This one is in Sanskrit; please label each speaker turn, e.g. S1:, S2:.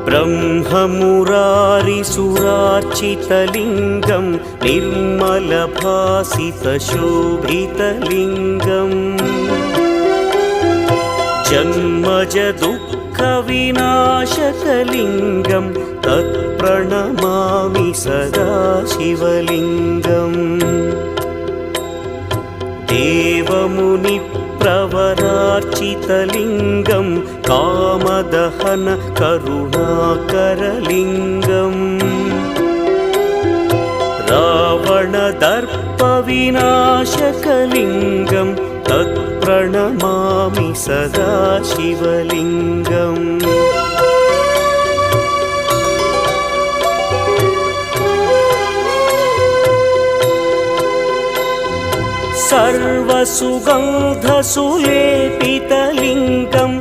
S1: ब्रह्ममुरारिसुरार्चितलिङ्गं निर्मलभासितशोभितलिङ्गम् जन्मजदुःखविनाशकलिङ्गं तत्प्रणमामि सदा शिवलिङ्गम् देवमुनिप्रवरार्चितलिङ्गं कामदहन करुणाकरलिङ्गम् रावणदर्पविनाशकलिङ्गं तत्प्रणमामि सदा शिवलिङ्गम् सर्वसुगन्धसुलेपितलिङ्गं